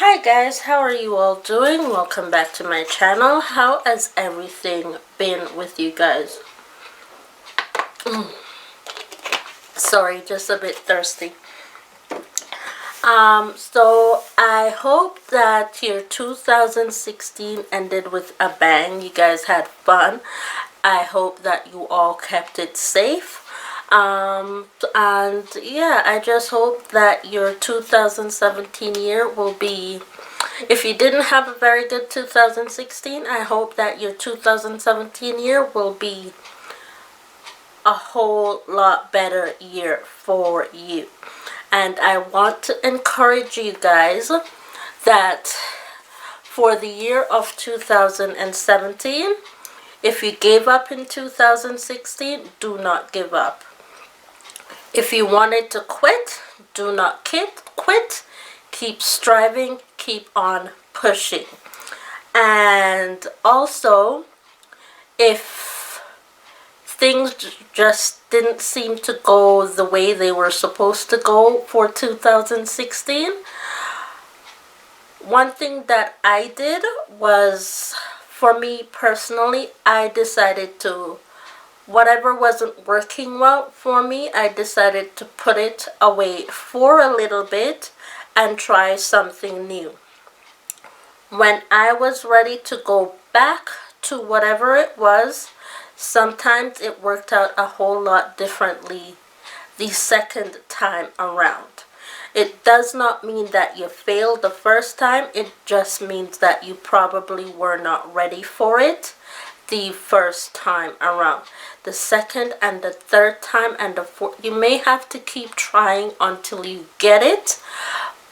Hi guys, how are you all doing? Welcome back to my channel. How has everything been with you guys? Sorry, just a bit thirsty. So I hope that your 2016 ended with a bang. You guys had fun. I hope that you all kept it safe. And yeah, I just hope that your 2017 year will be, if you didn't have a very good 2016, I hope that your 2017 year will be a whole lot better year for you. And I want to encourage you guys that for the year of 2017, if you gave up in 2016, do not give up. If you wanted to quit, do not quit. Keep striving, keep on pushing. And also, if things just didn't seem to go the way they were supposed to go for 2016, one thing that I did was, for me personally, I decided to, whatever wasn't working well for me, I decided to put it away for a little bit and try something new. When I was ready to go back to whatever it was, sometimes it worked out a whole lot differently the second time around. It does not mean that you failed the first time, it just means that you probably were not ready for it the first time around. The second and the third time and the fourth, you may have to keep trying until you get it,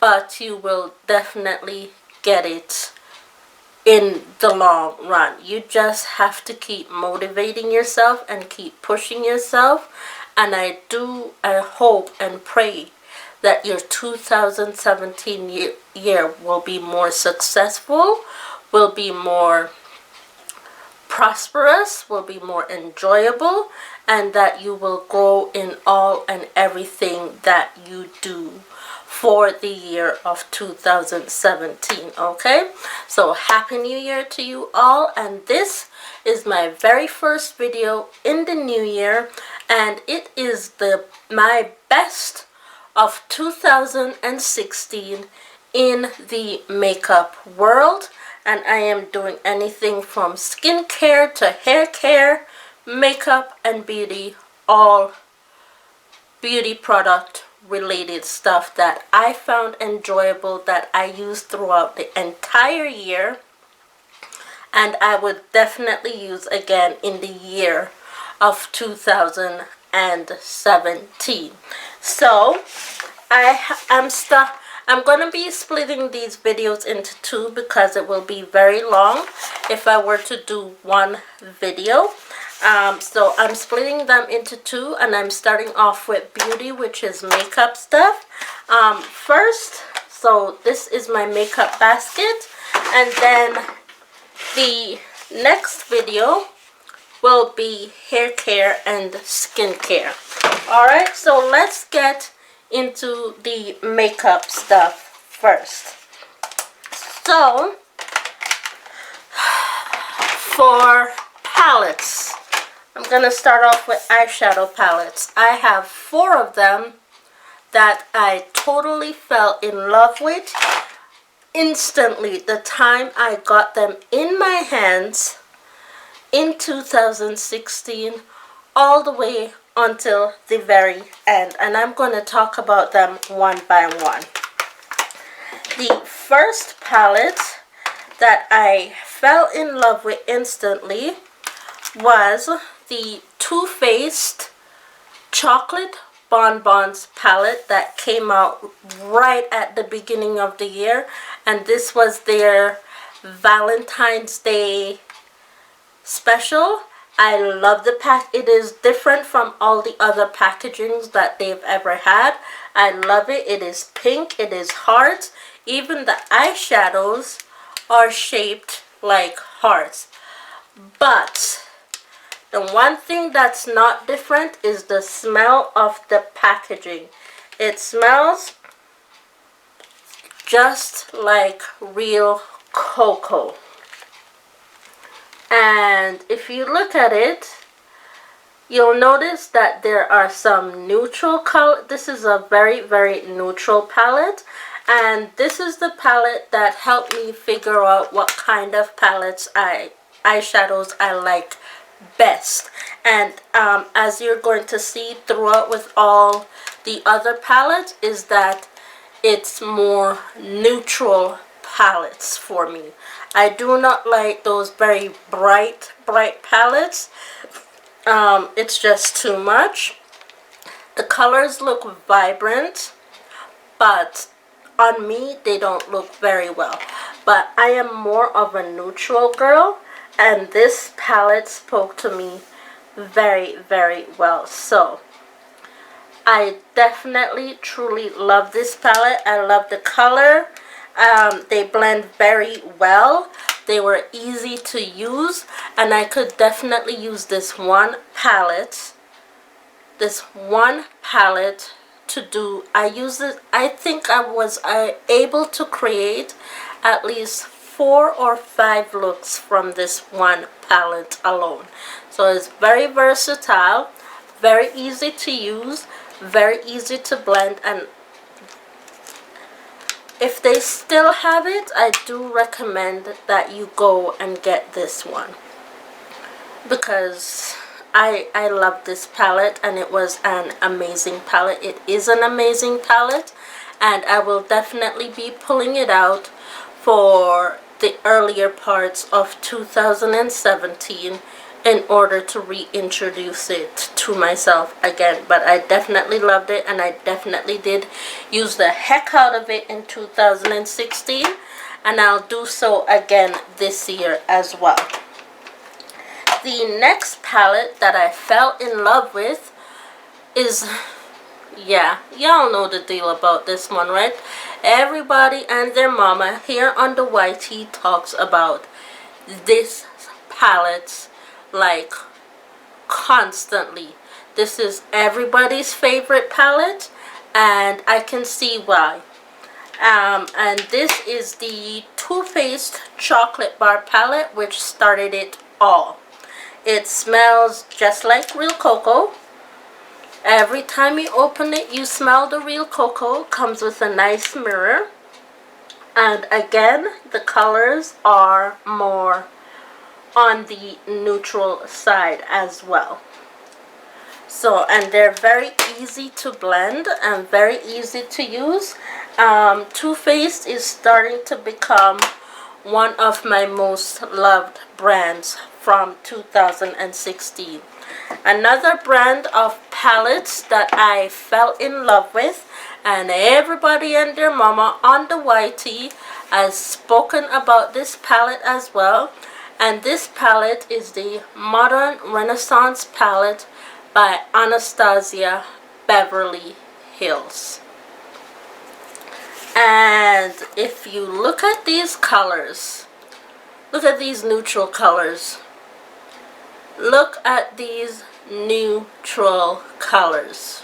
but you will definitely get it in the long run. You just have to keep motivating yourself and keep pushing yourself. And I hope and pray that your 2017 year will be more successful, will be more prosperous, will be more enjoyable, and that you will grow in all and everything that you do for the year of 2017. Okay, so happy new year to you all, and this is my very first video in the new year, and it is my best of 2016 in the makeup world. And I am doing anything from skincare to hair care, makeup and beauty, all beauty product related stuff that I found enjoyable, that I used throughout the entire year, and I would definitely use again in the year of 2017. So I'm going to be splitting these videos into two because it will be very long if I were to do one video. So I'm splitting them into two, and I'm starting off with beauty, which is makeup stuff. First, so this is my makeup basket, and then the next video will be hair care and skincare. Alright, so let's get into the makeup stuff first. So for palettes, I'm gonna start off with eyeshadow palettes. I have 4 of them that I totally fell in love with instantly the time I got them in my hands in 2016, all the way until the very end, and I'm going to talk about them one by one. The first palette that I fell in love with instantly was the Too Faced Chocolate Bonbons palette that came out right at the beginning of the year, and this was their Valentine's Day special. I love the pack. It is different from all the other packagings that they've ever had. I love it. It is pink. It is hearts. Even the eyeshadows are shaped like hearts. But the one thing that's not different is the smell of the packaging. It smells just like real cocoa. And if you look at it, you'll notice that there are some neutral color. This is a very, very neutral palette. And this is the palette that helped me figure out what kind of eyeshadows I like best. And as you're going to see throughout with all the other palettes, is that it's more neutral palettes for me. I do not like those very bright palettes. It's just too much. The colors look vibrant, but on me they don't look very well. But I am more of a neutral girl, and this palette spoke to me very, very well. So I definitely truly love this palette. I love the color. They blend very well. They were easy to use, and I could definitely use this one palette to do. I think I was able to create at least 4 or 5 looks from this one palette alone. So it's very versatile, very easy to use, very easy to blend, and if they still have it, I do recommend that you go and get this one, because I love this palette, and it was an amazing palette. It is an amazing palette, and I will definitely be pulling it out for the earlier parts of 2017 in order to reintroduce it to myself again. But I definitely loved it, and I definitely did use the heck out of it in 2016, and I'll do so again this year as well. The next palette that I fell in love with is, yeah, y'all know the deal about this one, right? Everybody and their mama here on the YT talks about this palette like constantly. This is everybody's favorite palette, and I can see why. And this is the Too Faced Chocolate Bar palette, which started it all. It smells just like real cocoa. Every time you open it, you smell the real cocoa. Comes with a nice mirror, and again, the colors are more on the neutral side as well. So, and they're very easy to blend and very easy to use. Too Faced is starting to become one of my most loved brands from 2016. Another brand of palettes that I fell in love with, and everybody and their mama on the YT has spoken about this palette as well. And this palette is the Modern Renaissance palette by Anastasia Beverly Hills. And if you look at these colors, look at these neutral colors. Look at these neutral colors.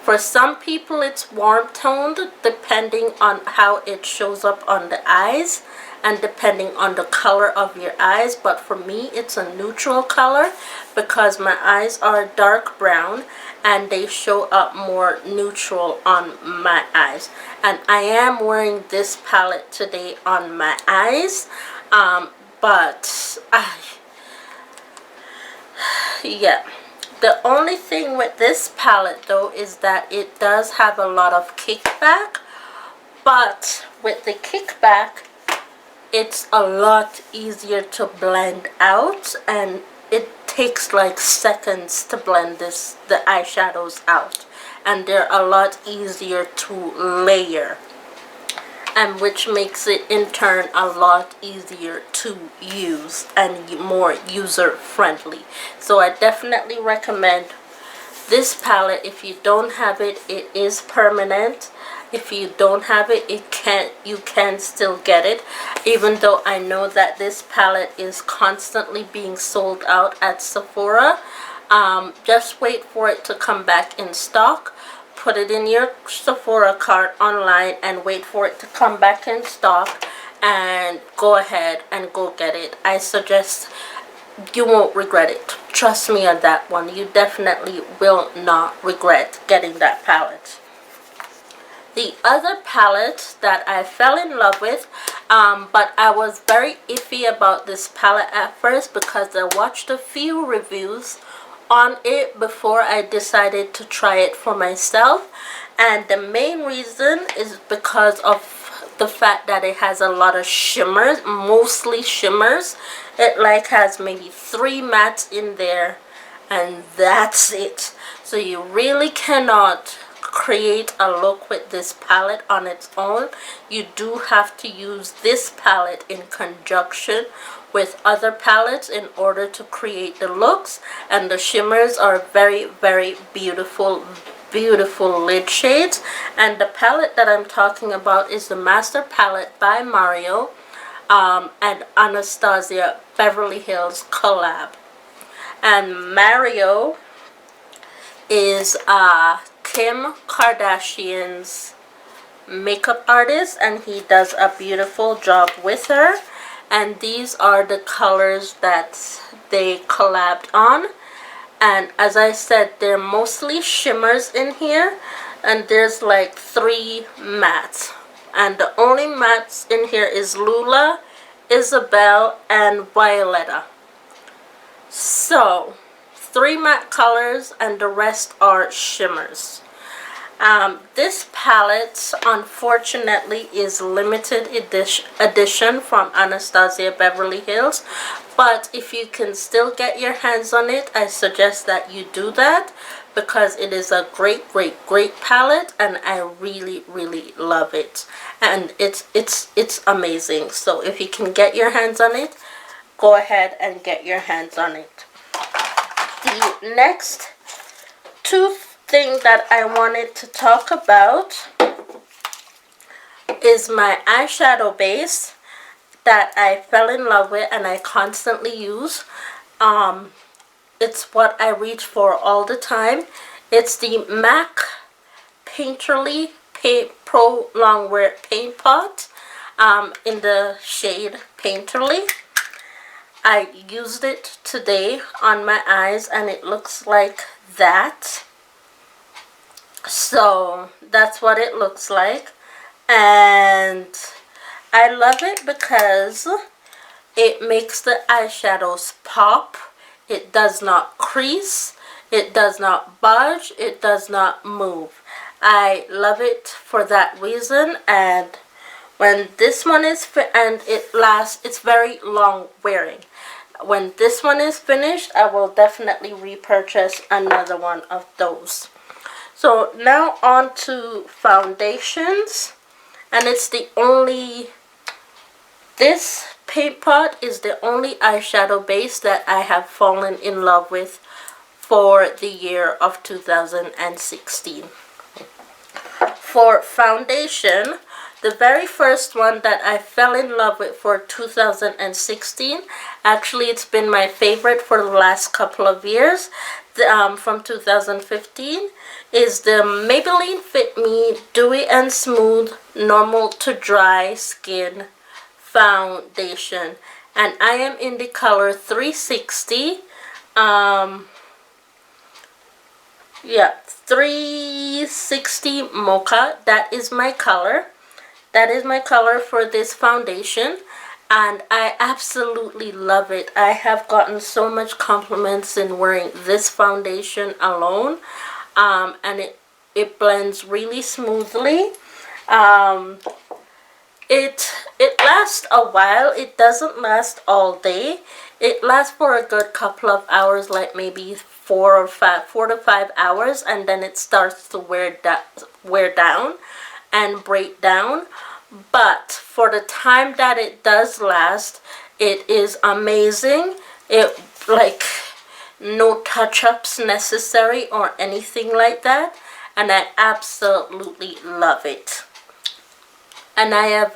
For some people it's warm toned depending on how it shows up on the eyes and depending on the color of your eyes, but for me it's a neutral color because my eyes are dark brown and they show up more neutral on my eyes. And I am wearing this palette today on my eyes, but yeah. The only thing with this palette though is that it does have a lot of kickback, but with the kickback it's a lot easier to blend out, and it takes like seconds to blend the eyeshadows out, and they're a lot easier to layer, and which makes it in turn a lot easier to use and more user friendly. So I definitely recommend this palette. If you don't have it, it is permanent. If you don't have it, you can still get it, even though I know that this palette is constantly being sold out at Sephora. Just wait for it to come back in stock. put it in your Sephora cart online and wait for it to come back in stock, and go ahead and go get it. I suggest you won't regret it. Trust me on that one. You definitely will not regret getting that palette. The other palette that I fell in love with, but I was very iffy about this palette at first because I watched a few reviews on it before I decided to try it for myself, and the main reason is because of the fact that it has a lot of shimmers, mostly shimmers. It like has maybe 3 mattes in there, and that's it. So you really cannot create a look with this palette on its own. You do have to use this palette in conjunction with other palettes in order to create the looks, and the shimmers are very, very beautiful lid shades. And the palette that I'm talking about is the Master Palette by Mario and Anastasia Beverly Hills collab. And Mario is Kim Kardashian's makeup artist, and he does a beautiful job with her. And these are the colors that they collabed on. And as I said, they're mostly shimmers in here, and there's like 3 mattes. And the only mattes in here is Lula, Isabel, and Violetta. So 3 matte colors and the rest are shimmers. This palette unfortunately is limited edition from Anastasia Beverly Hills, but if you can still get your hands on it, I suggest that you do that, because it is a great palette, and I really love it, and it's amazing. So if you can get your hands on it, go ahead and get your hands on it. The next 2 thing that I wanted to talk about is my eyeshadow base that I fell in love with and I constantly use. It's what I reach for all the time. It's the MAC Painterly Pro Longwear Paint Pot in the shade Painterly. I used it today on my eyes and it looks like that. So that's what it looks like, and I love it because it makes the eyeshadows pop. It does not crease, it does not budge, it does not move. I love it for that reason. And when this one is it's very long wearing. When this one is finished, I will definitely repurchase another one of those. So now on to foundations, and this paint pot is the only eyeshadow base that I have fallen in love with for the year of 2016. For foundation, the very first one that I fell in love with for 2016, actually it's been my favorite for the last couple of years, from 2015, is the Maybelline Fit Me Dewy and Smooth Normal to Dry Skin Foundation. And I am in the color 360. 360 Mocha. That is my color. That is my color for this foundation, and I absolutely love it. I have gotten so much compliments in wearing this foundation alone, and it blends really smoothly. It lasts a while. It doesn't last all day. It lasts for a good couple of hours, like maybe 4 to 5 hours, and then it starts to wear down and break down. But for the time that it does last, it is amazing. It like no touch-ups necessary or anything like that, and I absolutely love it. And I have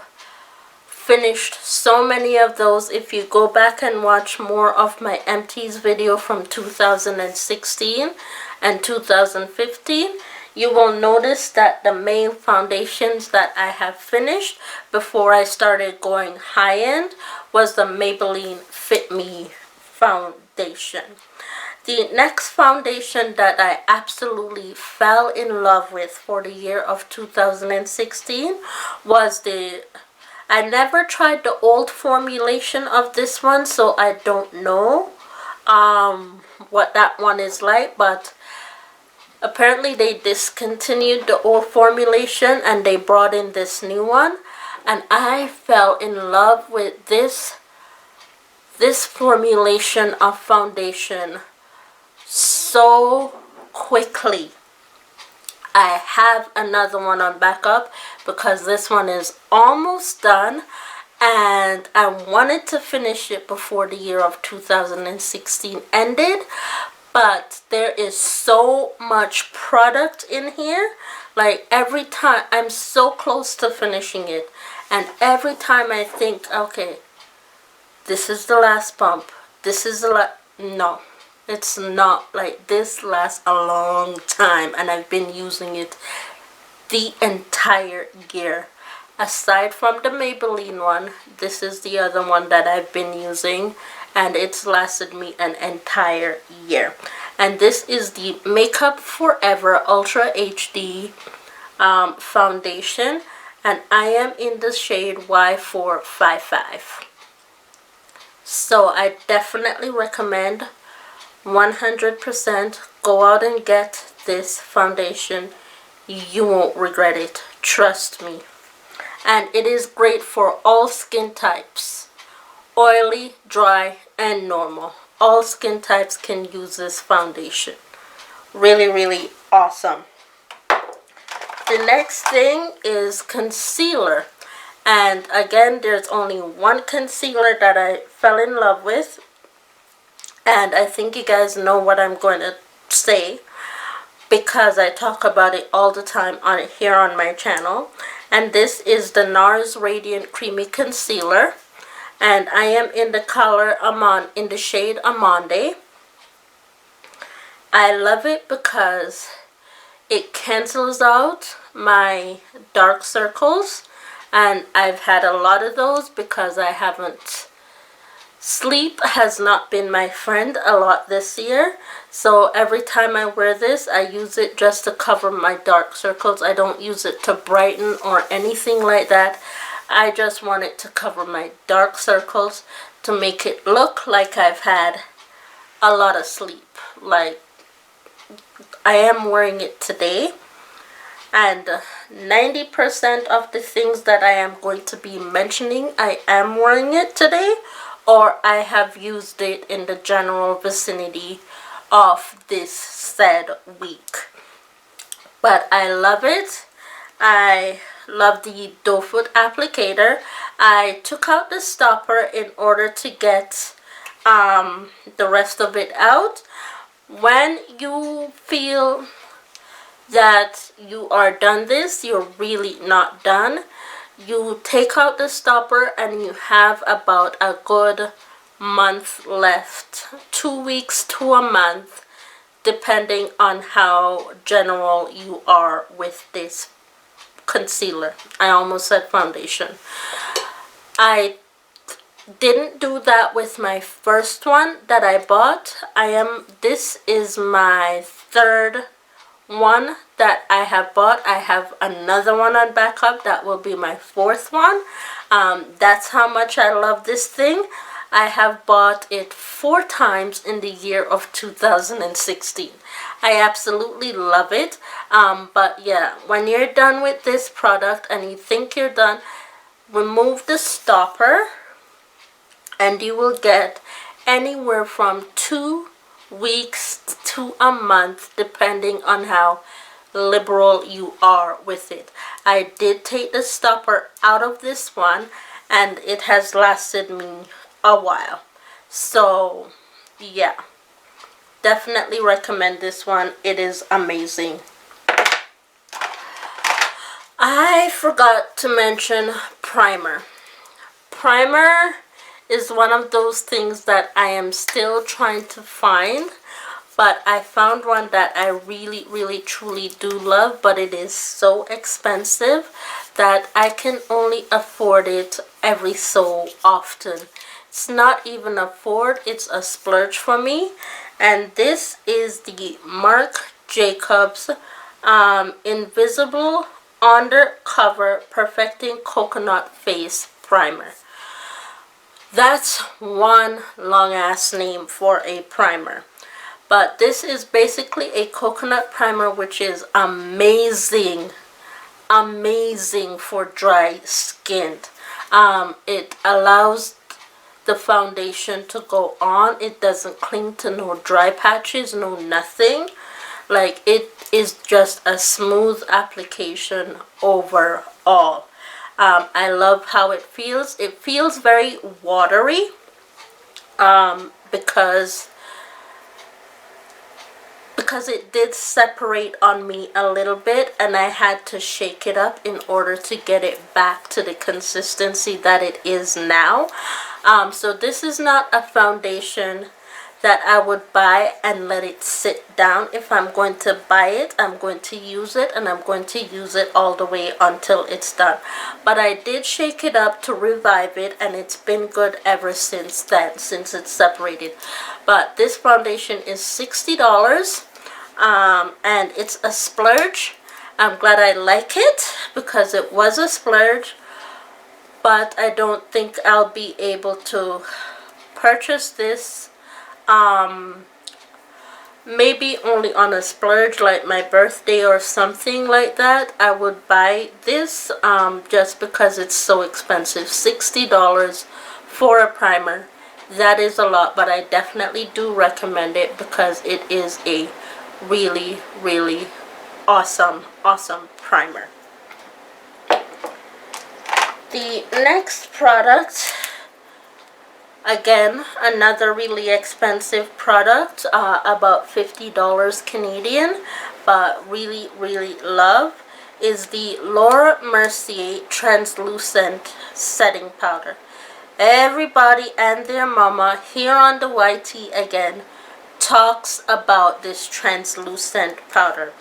finished so many of those. If you go back and watch more of my empties video from 2016 and 2015, you will notice that the main foundations that I have finished before I started going high-end was the Maybelline Fit Me foundation. The next foundation that I absolutely fell in love with for the year of 2016 was I never tried the old formulation of this one, so I don't know what that one is like, but apparently they discontinued the old formulation and they brought in this new one, and I fell in love with this formulation of foundation so quickly. I have another one on backup because this one is almost done, and I wanted to finish it before the year of 2016 ended, but there is so much product in here. Like, every time I'm so close to finishing it, and every time I think, okay, this is the last pump, this is the last, no, it's not. Like, this lasts a long time, and I've been using it the entire year. Aside from the Maybelline one, this is the other one that I've been using, and it's lasted me an entire year. And this is the Makeup Forever Ultra HD foundation, and I am in the shade Y455. So I definitely recommend 100% go out and get this foundation. You won't regret it, trust me. And it is great for all skin types, oily, dry, and normal. All skin types can use this foundation. Really, really awesome. The next thing is concealer. And again, there's only one concealer that I fell in love with. And I think you guys know what I'm going to say, because I talk about it all the time here on my channel. And this is the NARS Radiant Creamy Concealer, and I am in the color in the shade Amande. I love it because it cancels out my dark circles, and I've had a lot of those because sleep has not been my friend a lot this year. So every time I wear this, I use it just to cover my dark circles. I don't use it to brighten or anything like that. I just want it to cover my dark circles to make it look like I've had a lot of sleep. Like, I am wearing it today, and 90% of the things that I am going to be mentioning, I am wearing it today, or I have used it in the general vicinity of this said week. But I love it. I love the doe foot applicator. I took out the stopper in order to get the rest of it out. When you feel that you are done this, you're really not done. You take out the stopper and you have about a good month left, 2 weeks to a month, depending on how general you are with this concealer. I almost said foundation. I didn't do that with my first one that I bought. This is my third one that I have bought. I have another one on backup that will be my fourth one. That's how much I love this thing. I have bought it 4 times in the year of 2016. I absolutely love it. But yeah, when you're done with this product and you think you're done, remove the stopper, and you will get anywhere from 2 weeks to a month, depending on how liberal you are with it. I did take the stopper out of this one, and it has lasted me a while. So yeah, definitely recommend this one. It is amazing. I forgot to mention primer. Primer is one of those things that I am still trying to find. but I found one that I really, really, truly do love, but it is so expensive that I can only afford it every so often. It's not even afford, it's a splurge for me. And this is the Marc Jacobs Invisible Undercover Perfecting Coconut Face Primer. That's one long ass name for a primer. But this is basically a coconut primer, which is amazing. Amazing for dry skin. It allows the foundation to go on. It doesn't cling to no dry patches, no nothing. Like, it is just a smooth application overall. I love how it feels. It feels very watery because it did separate on me a little bit, and I had to shake it up in order to get it back to the consistency that it is now. So this is not a foundation that I would buy and let it sit down. If I'm going to buy it, I'm going to use it, and I'm going to use it all the way until it's done. But I did shake it up to revive it, and it's been good ever since then, since it's separated. But this foundation is $60, and it's a splurge. I'm glad I like it because it was a splurge, but I don't think I'll be able to purchase this maybe only on a splurge, like my birthday or something like that. I would buy this just because it's so expensive. $60 for a primer. That is a lot, but I definitely do recommend it because it is a really, really awesome primer. The next product, again, another really expensive product, about $50 Canadian, but really, really love, is the Laura Mercier Translucent Setting Powder. Everybody and their mama here on the YT again talks about this translucent powder.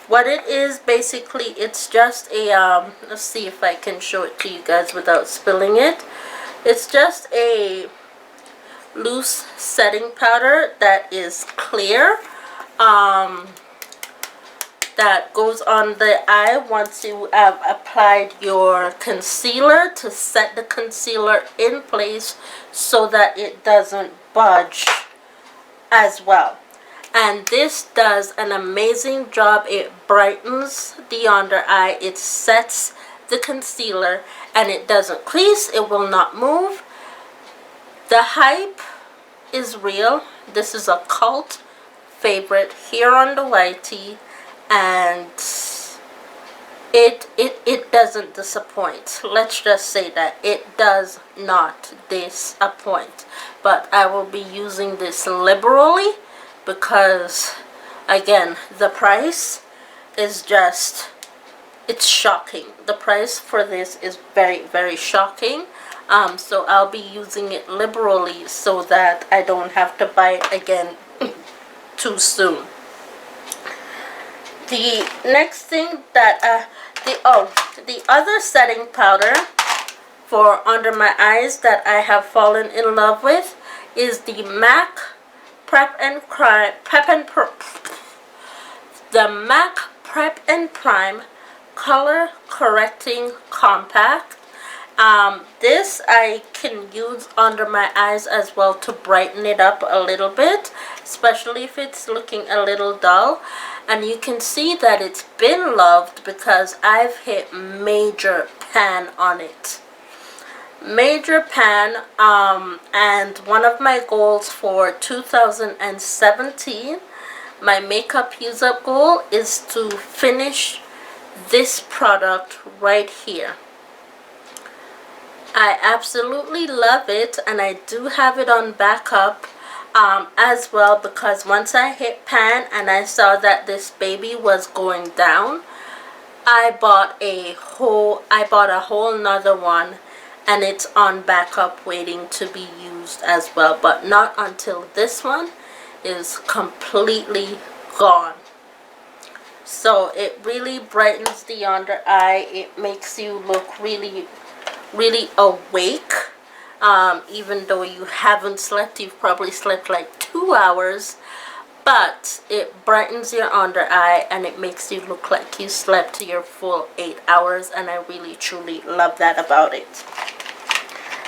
What it is, basically, it's just a, let's see if I can show it to you guys without spilling it. It's just a loose setting powder that is clear, that goes on the eye once you have applied your concealer, to set the concealer in place so that it doesn't budge as well. And this does an amazing job. It brightens the under eye, it sets the concealer, and it doesn't crease, it will not move. The hype is real. This is a cult favorite here on the YT, and it doesn't disappoint. Let's just say that it does not disappoint. But I will be using this liberally because, again, the price is just, it's shocking. The price for this is very, very shocking. So I'll be using it liberally so that I don't have to buy it again too soon. The next thing that the other setting powder for under my eyes that I have fallen in love with is the MAC Prep and Prime Color Correcting Compact. This I can use under my eyes as well to brighten it up a little bit, especially if it's looking a little dull. And you can see that it's been loved because I've hit major pan on it. Major pan, and one of my goals for 2017, my makeup use up goal, is to finish this product right here. I absolutely love it, and I do have it on backup as well, because once I hit pan and I saw that this baby was going down, I bought a whole nother one, and it's on backup waiting to be used as well, but not until this one is completely gone. So it really brightens the under eye. It makes you look really, really awake. Even though you haven't slept, you've probably slept like 2 hours. But it brightens your under eye and it makes you look like you slept your full 8 hours. And I really, truly love that about it.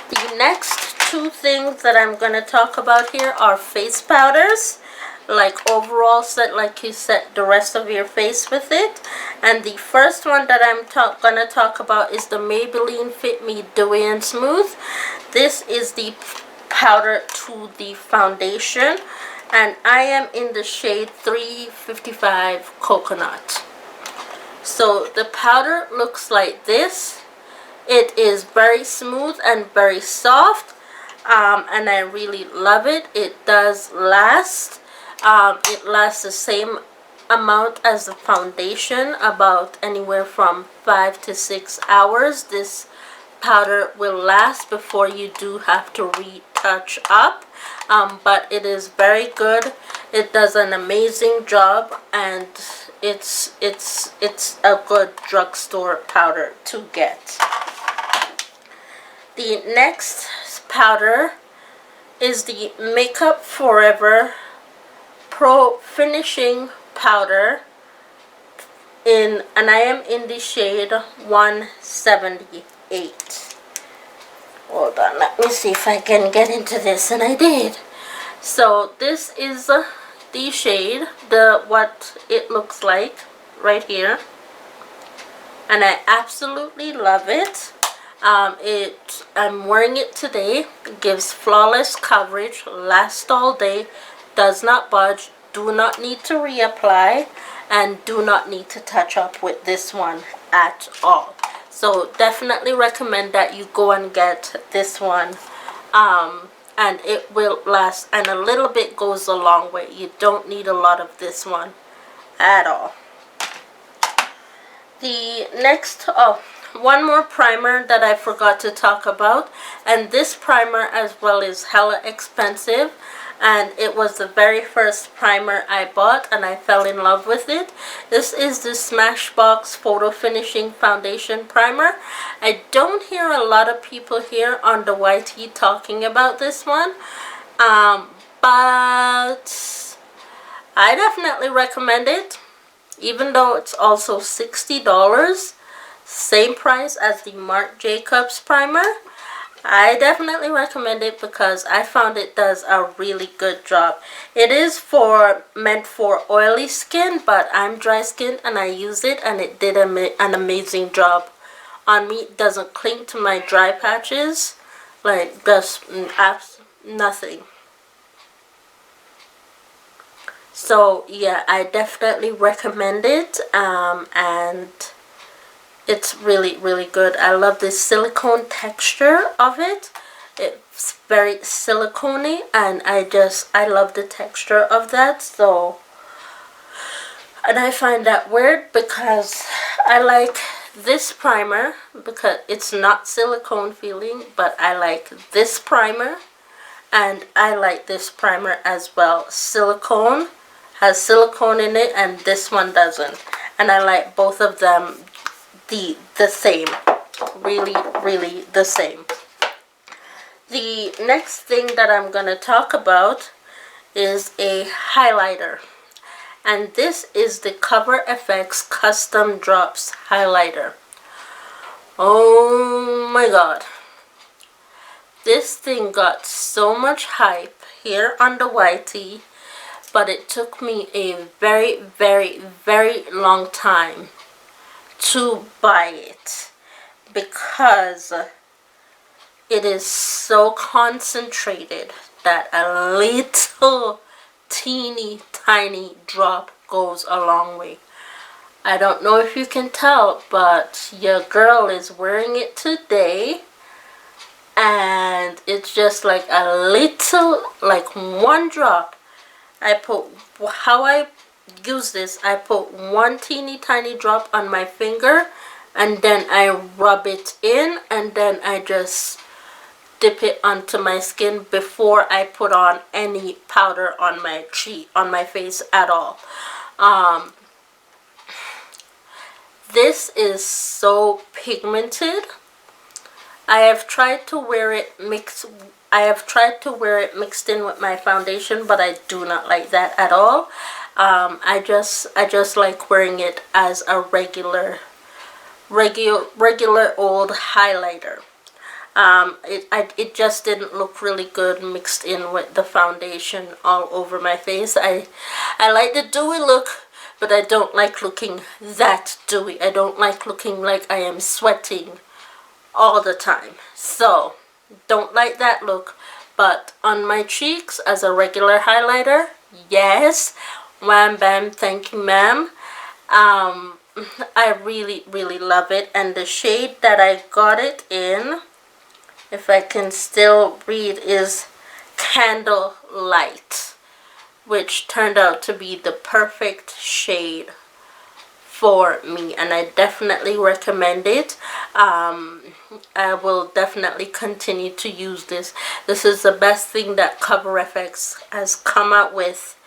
The next two things that I'm going to talk about here are face powders. Like overall set, like you set the rest of your face with it. And the first one that I'm gonna talk about is the Maybelline Fit Me Dewy and Smooth. This is the powder to the foundation, and I am in the shade 355 Coconut. So the powder looks like this. It is very smooth and very soft, and I really love it. It does last. It lasts the same amount as the foundation, about anywhere from 5 to 6 hours. This powder will last before you do have to retouch up, but it is very good. It does an amazing job, and it's a good drugstore powder to get. The next powder is the Makeup Forever Pro Finishing Powder, and I am in the shade 178. Hold on, let me see if I can get into this, and I did. So this is the shade, what it looks like right here, and I absolutely love it. I'm wearing it today. It gives flawless coverage, lasts all day, does not budge, do not need to reapply, and do not need to touch up with this one at all. So definitely recommend that you go and get this one, and it will last, and a little bit goes a long way. You don't need a lot of this one at all. The next, one more primer that I forgot to talk about, and this primer as well is hella expensive, and it was the very first primer I bought and I fell in love with it. This is the Smashbox Photo Finishing Foundation Primer. I don't hear a lot of people here on the YT talking about this one, but I definitely recommend it, even though it's also $60. Same price as the Marc Jacobs primer. I definitely recommend it because I found it does a really good job. It is meant for oily skin, but I'm dry skinned and I use it, and it did an amazing job on me. It doesn't cling to my dry patches, like just nothing. So yeah, I definitely recommend it, and it's really, really good. I love the silicone texture of it. It's very silicone-y, and I love the texture of that. So, and I find that weird because I like this primer because it's not silicone feeling, but I like this primer, and I like this primer as well. Silicone has silicone in it, and this one doesn't, and I like both of them the same, really the same. The next thing that I'm gonna talk about is a highlighter, and this is the Cover FX Custom Drops highlighter. Oh my god, this thing got so much hype here on the YT, but it took me a very, very, very long time to buy it because it is so concentrated that a little teeny tiny drop goes a long way. I don't know if you can tell, but your girl is wearing it today, and it's just like a little, like one drop. How I use this, I put one teeny tiny drop on my finger, and then I rub it in, and then I just dip it onto my skin before I put on any powder on my face at all. This is so pigmented. I have tried to wear it mixed in with my foundation, but I do not like that at all. I just like wearing it as a regular old highlighter. It just didn't look really good mixed in with the foundation all over my face. I like the dewy look, but I don't like looking that dewy. I don't like looking like I am sweating all the time. So, don't like that look. But on my cheeks as a regular highlighter, yes. Wham bam, thank you ma'am. I really love it. And the shade that I got it in, if I can still read, is Candlelight, which turned out to be the perfect shade for me, and I definitely recommend it. I will definitely continue to use this. This is the best thing that Cover FX has come out with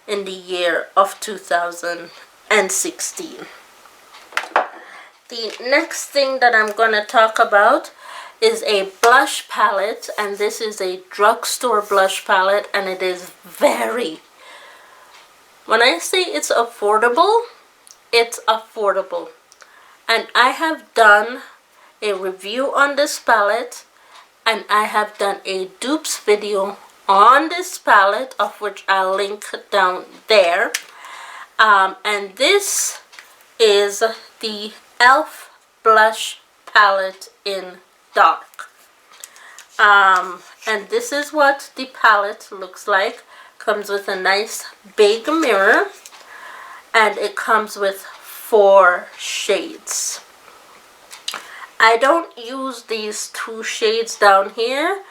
in the year of 2016. The next thing that I'm going to talk about is a blush palette, and this is a drugstore blush palette, and it is very, when I say it's affordable, it's affordable. And I have done a review on this palette, and I have done a dupes video on this palette, of which I'll link down there. And this is the e.l.f. blush palette in dark. And this is what the palette looks like. Comes with a nice big mirror, and it comes with 4 shades. I don't use these 2 shades down here.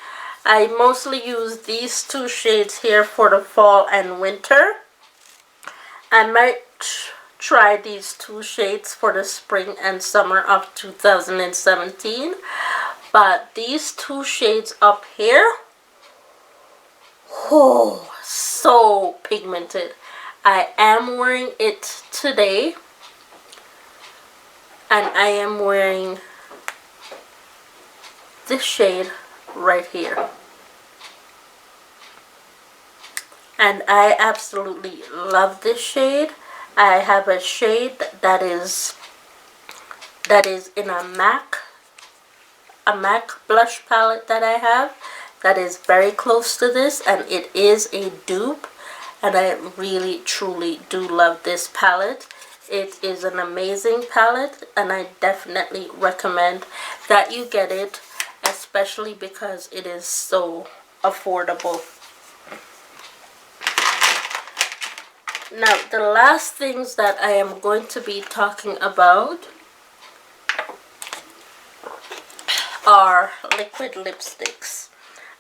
I mostly use these 2 shades here for the fall and winter. I might try these 2 shades for the spring and summer of 2017. But these 2 shades up here, oh, so pigmented. I am wearing it today, and I am wearing this shade right here. And I absolutely love this shade. I have a shade that is in a MAC blush palette that I have that is very close to this, and it is a dupe, and I really truly do love this palette. It is an amazing palette, and I definitely recommend that you get it, especially because it is so affordable. Now, the last things that I am going to be talking about are liquid lipsticks.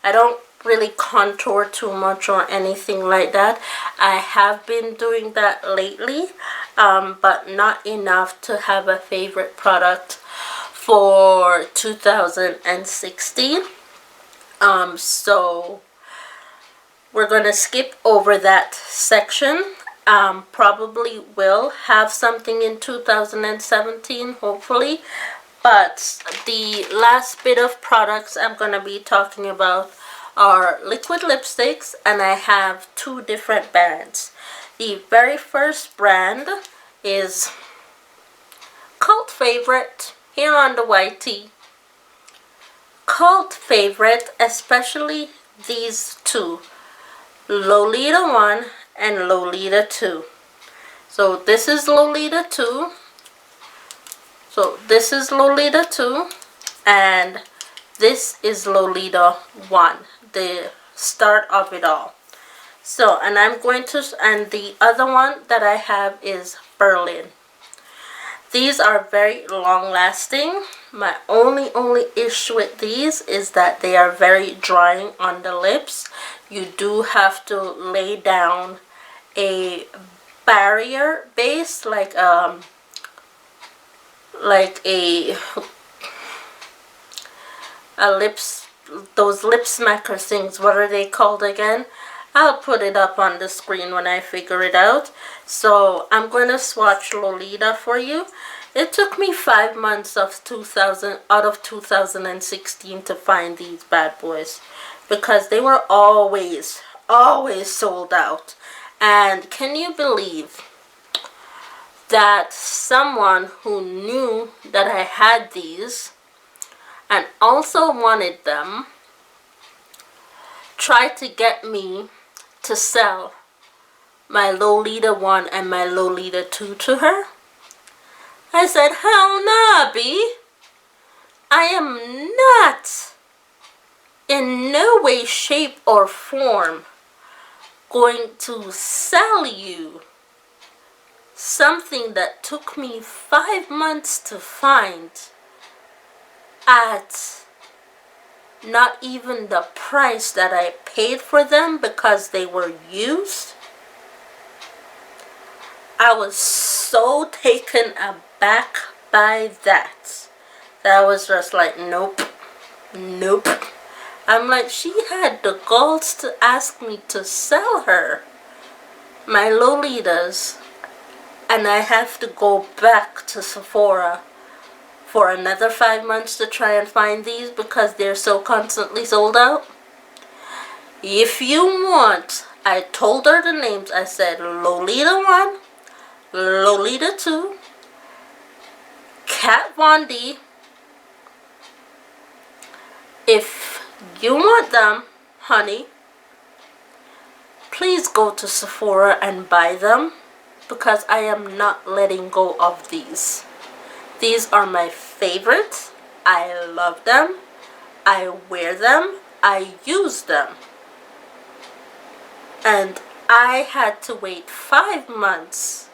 I don't really contour too much or anything like that. I have been doing that lately, but not enough to have a favorite product for 2016. So we're gonna skip over that section. Probably will have something in 2017, hopefully. But the last bit of products I'm going to be talking about are liquid lipsticks, and I have 2 different brands. The very first brand is cult favorite here on the YT. Cult favorite, especially these 2, Lolita 1 and Lolita 2. So this is Lolita 2. So this is Lolita 2, and this is Lolita 1, the start of it all. So, and the other one that I have is Berlin. These are very long lasting. My only issue with these is that they are very drying on the lips. You do have to lay down a barrier base, like a those lip smacker things. What are they called again? I'll put it up on the screen when I figure it out. So I'm going to swatch Lolita for you. It took me 5 months of 2016 to find these bad boys, because they were always sold out. And can you believe that someone who knew that I had these and also wanted them tried to get me to sell my Lolita 1 and my Lolita 2 to her? I said, hell nah, B. I am not in no way, shape, or form going to sell you something that took me 5 months to find at not even the price that I paid for them because they were used. I was so taken aback by that I was just like, nope. I'm like, she had the balls to ask me to sell her my Lolitas, and I have to go back to Sephora for another 5 months to try and find these because they're so constantly sold out. If you want, I told her the names. I said Lolita 1, Lolita 2, Kat Von D. If you want them, honey, please go to Sephora and buy them, because I am not letting go of these. These are my favorites. I love them. I wear them. I use them. And I had to wait 5 months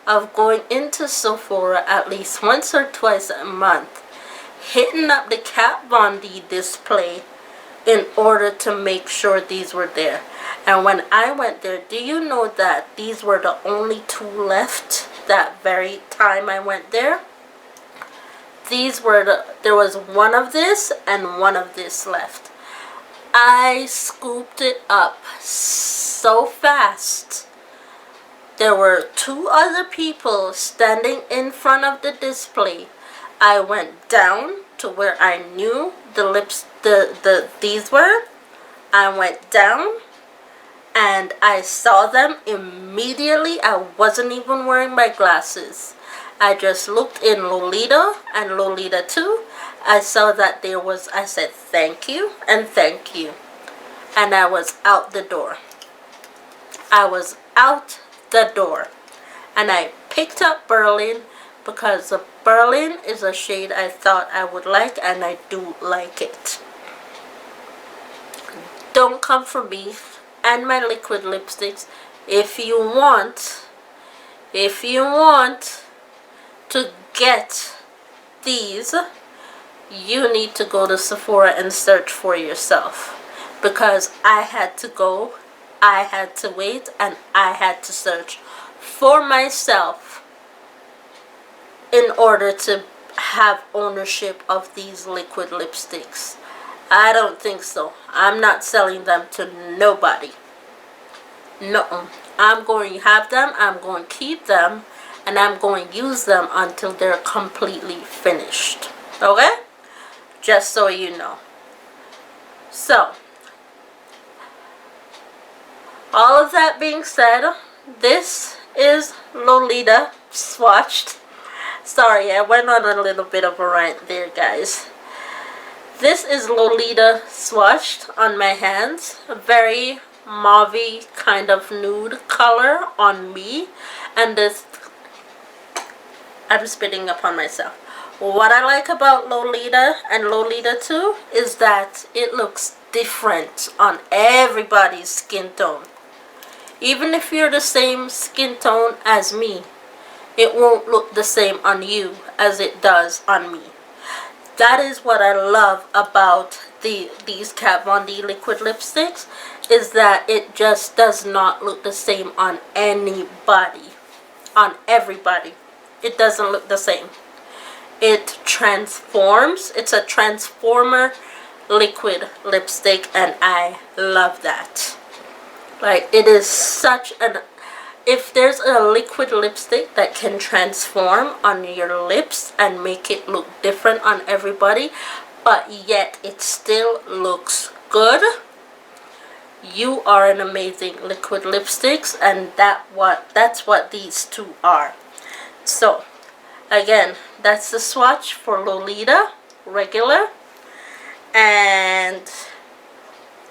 of going into Sephora at least once or twice a month, hitting up the Kat Von D display in order to make sure these were there. And when I went there, do you know that these were the only 2 left that very time I went there? These were there was 1 of this and 1 of this left. I scooped it up so fast. There were 2 other people standing in front of the display. I went down to where I knew these were. I went down and I saw them immediately. I wasn't even wearing my glasses. I just looked in Lolita and Lolita 2. I saw that there was, I said thank you and thank you. And I was out the door. I was out the door. And I picked up Berlin because the Berlin is a shade I thought I would like, and I do like it. Don't come for me and my liquid lipsticks. If you want to get these, you need to go to Sephora and search for yourself, because I had to go, I had to wait, and I had to search for myself in order to have ownership of these liquid lipsticks. I don't think so. I'm not selling them to nobody. No, I'm going to have them, I'm going to keep them, and I'm going to use them until they're completely finished. Okay? Just so you know. So, all of that being said, this is Lolita swatched. Sorry, I went on a little bit of a rant there, guys. This is Lolita swatched on my hands. A very mauve kind of nude color on me. And this, I'm spitting upon myself. What I like about Lolita and Lolita 2 is that it looks different on everybody's skin tone. Even if you're the same skin tone as me, it won't look the same on you as it does on me. That is what I love about these Kat Von D liquid lipsticks, is that it just does not look the same on anybody, on everybody. It doesn't look the same. It transforms. It's a transformer liquid lipstick, and I love that. Like, it is such an, if there's a liquid lipstick that can transform on your lips and make it look different on everybody, but yet it still looks good, you are an amazing liquid lipsticks, and that's what these two are. So again, that's the swatch for Lolita regular and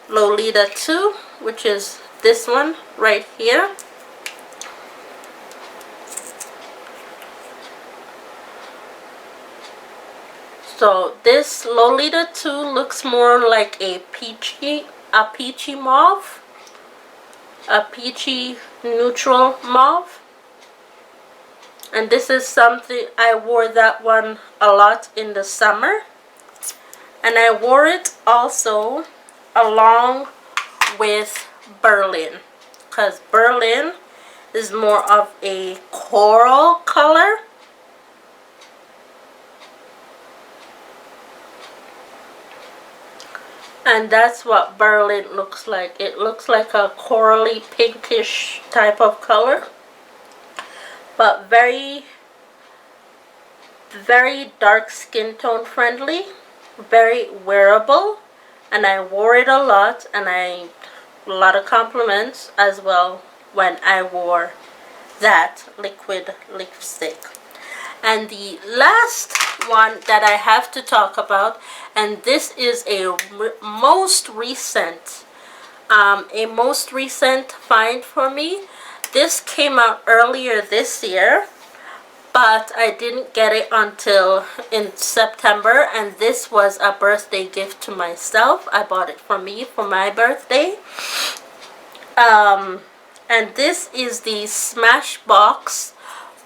Lolita 2, which is this one right here. So this Lolita 2 looks more like a peachy mauve, a peachy neutral mauve. And this is something, I wore that one a lot in the summer. And I wore it also along with Berlin, because Berlin is more of a coral color. And that's what Berlin looks like. It looks like a corally pinkish type of color, but very, very dark skin tone friendly, very wearable, and I wore it a lot, and a lot of compliments as well when I wore that liquid lipstick. And the last one that I have to talk about, and this is a most recent find for me. This came out earlier this year, but I didn't get it until in September, and this was a birthday gift to myself. I bought it for me for my birthday. And this is the Smashbox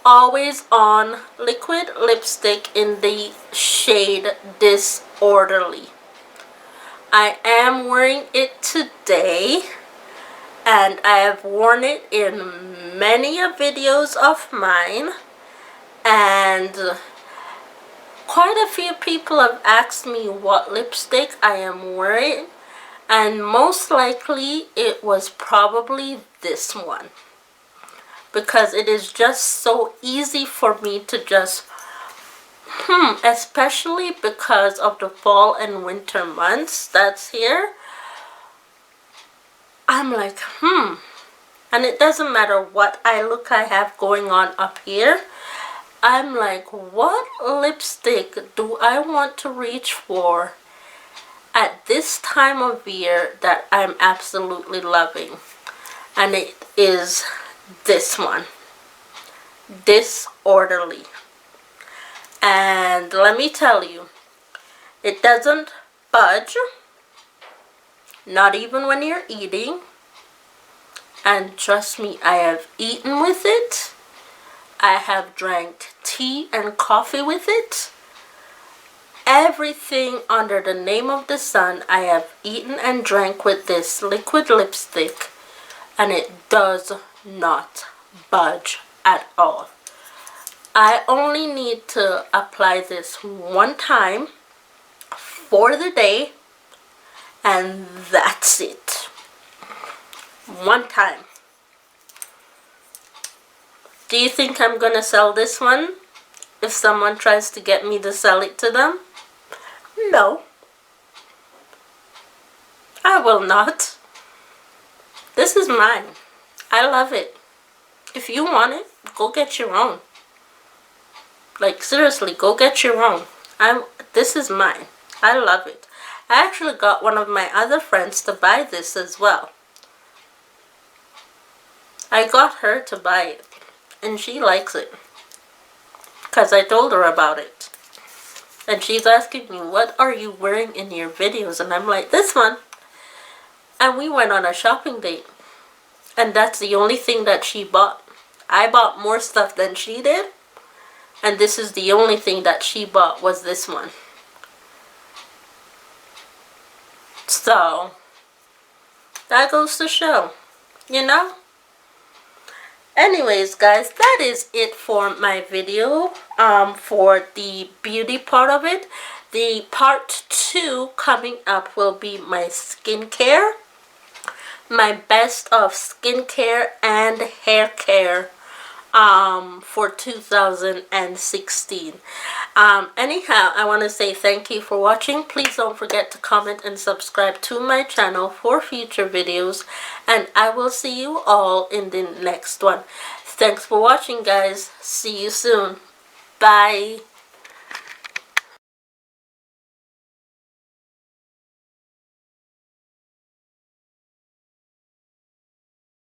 Always On liquid lipstick in the shade Disorderly. I am wearing it today, and I have worn it in many videos of mine, and quite a few people have asked me what lipstick I am wearing, and most likely it was probably this one, because it is just so easy for me to just especially because of the fall and winter months that's here. I'm like, and it doesn't matter what eye look I have going on up here. I'm like, what lipstick do I want to reach for at this time of year that I'm absolutely loving? And it is this one, Disorderly. And let me tell you, it doesn't budge, not even when you're eating. And trust me, I have eaten with it. I have drank tea and coffee with it. Everything under the name of the sun I have eaten and drank with this liquid lipstick, and it does not budge at all. I only need to apply this one time for the day, and that's it. One time. Do you think I'm gonna sell this one if someone tries to get me to sell it to them? No, I will not. This is mine. I love it. If you want it, go get your own. Like, seriously, go get your own. This is mine. I love it. I actually got one of my other friends to buy this as well. I got her to buy it, and she likes it, because I told her about it. And she's asking me, what are you wearing in your videos? And I'm like, this one. And we went on a shopping date, and that's the only thing that she bought. I bought more stuff than she did, and this is the only thing that she bought, was this one. So, that goes to show, you know? Anyways, guys, that is it for my video for the beauty part of it. The part 2 coming up will be my skincare, my best of skincare and hair care for 2016. Anyhow, I want to say thank you for watching. Please don't forget to comment and subscribe to my channel for future videos, and I will see you all in the next one. Thanks for watching, guys. See you soon. Bye.